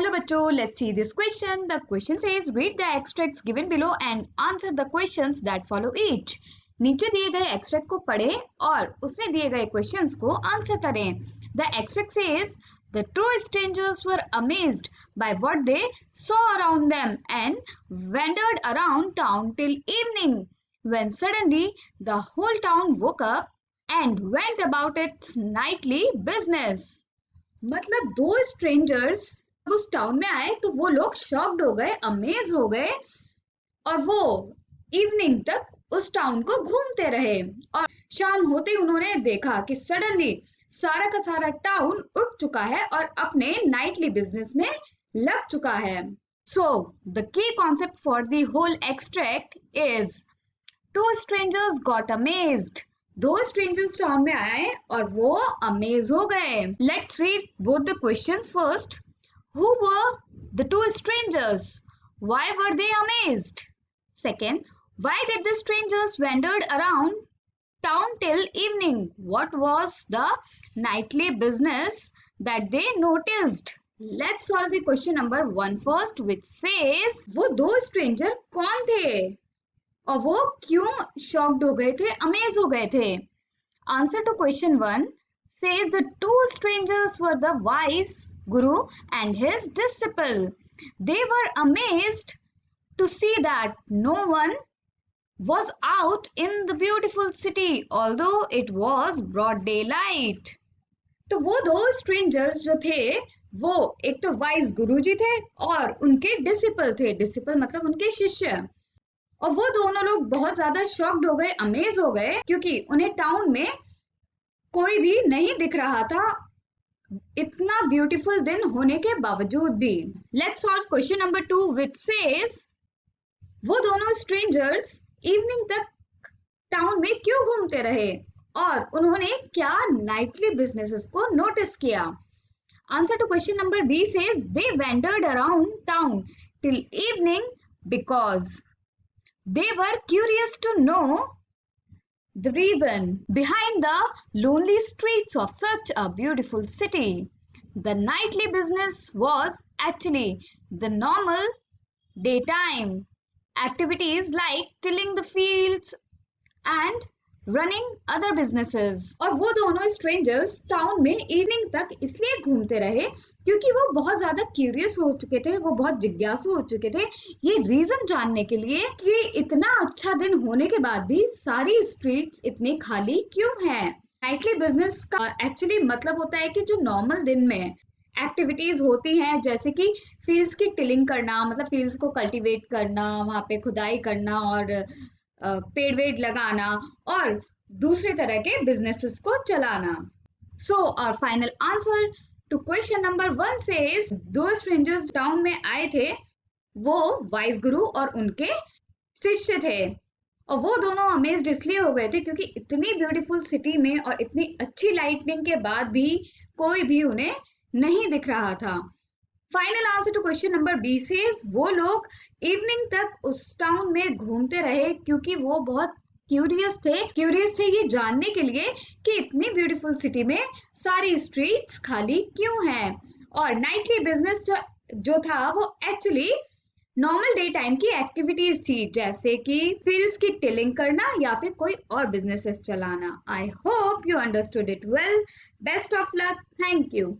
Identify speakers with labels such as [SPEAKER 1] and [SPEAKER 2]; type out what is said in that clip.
[SPEAKER 1] Hello बच्चों, let's see this question. The question says read the extracts given below and answer the questions that follow each. नीचे दिए गए extract को पढ़ें और उसमें दिए गए questions को answer करें. The extract says the two strangers were amazed by what they saw around them and wandered around town till evening, when suddenly the whole town woke up and went about its nightly business. मतलब दो strangers उस town में आए तो वो लोग shocked हो गए, अमेज हो गए और वो इवनिंग तक उस टाउन को घूमते रहे और शाम होते ही उन्होंने देखा कि सडनली सारा का सारा टाउन उठ चुका है और अपने नाइटली बिजनेस में लग चुका है. So the key concept for the whole extract is two strangers got amazed. दो स्ट्रेंजर्स टाउन में आए और वो अमेज हो गए. Let's read both the questions first. Who were the two strangers? Why were they amazed? Second, why did the strangers wandered around town till evening? What was the nightly business that they noticed? Let's solve the question number 1 first, which says वो दो stranger कौन थे और वो क्यों shocked हो गए थे, अमेज हो गए थे. Answer to question 1 says the two strangers were the wise Guru and his disciple. They were amazed to see that no one was out in the beautiful city, although it was broad daylight. तो वो दो strangers जो थे वो एक तो wise गुरुजी थे और उनके डिसिपल थे. डिसिपल मतलब उनके शिष्य. और वो दोनों लोग बहुत ज्यादा शॉक्ड हो गए, अमेज हो गए क्योंकि उन्हें टाउन में कोई भी नहीं दिख रहा था इतना ब्यूटीफुल दिन होने के बावजूद भी. Let's solve question number 2 which says वो दोनों स्ट्रेंजर्स इवनिंग तक टाउन में क्यों घूमते रहे और उन्होंने क्या नाइटली बिजनेसेस को नोटिस किया. Answer to question number B says they wandered around town till evening because they were curious to know the reason behind the lonely streets of such a beautiful city. The nightly business was actually the normal daytime activities like tilling the fields and running other businesses. और वो दोनों strangers town में evening तक इसलिए घूमते रहे क्योंकि वो बहुत ज्यादा क्यूरियस हो चुके थे, वो बहुत जिज्ञासु हो चुके थे ये रीजन जानने के लिए कि इतना अच्छा दिन होने के बाद भी सारी स्ट्रीट्स इतनी खाली क्यों हैं. नाइटली बिजनेस का एक्चुअली मतलब होता है कि जो नॉर्मल दिन में एक्टिविटीज होती हैं जैसे कि फील्ड्स की टिलिंग करना, मतलब फील्ड्स को कल्टीवेट करना, वहां पे खुदाई करना और पेड़ वेड़ लगाना और दूसरे तरह के बिजनेसेस को चलाना. सो और final answer to question number 1 says दो स्ट्रेंजर्स टाउन में आए थे, वो वाइस गुरु और उनके शिष्य थे और वो दोनों अमेज्ड इसलिए हो गए थे क्योंकि इतनी ब्यूटीफुल सिटी में और इतनी अच्छी लाइटनिंग के बाद भी कोई भी उन्हें नहीं दिख रहा था. Final answer to question number B says वो लोग इवनिंग तक उस टाउन में घूमते रहे क्योंकि वो बहुत क्यूरियस थे ये जानने के लिए कि इतनी ब्यूटीफुल सिटी में सारी स्ट्रीट्स खाली क्यों हैं और नाइटली बिजनेस जो था वो एक्चुअली नॉर्मल डे टाइम की एक्टिविटीज थी जैसे कि फील्ड्स की टिलिंग करना या फिर कोई और बिजनेसेस चलाना. I hope you understood it well. Best of luck. Thank you.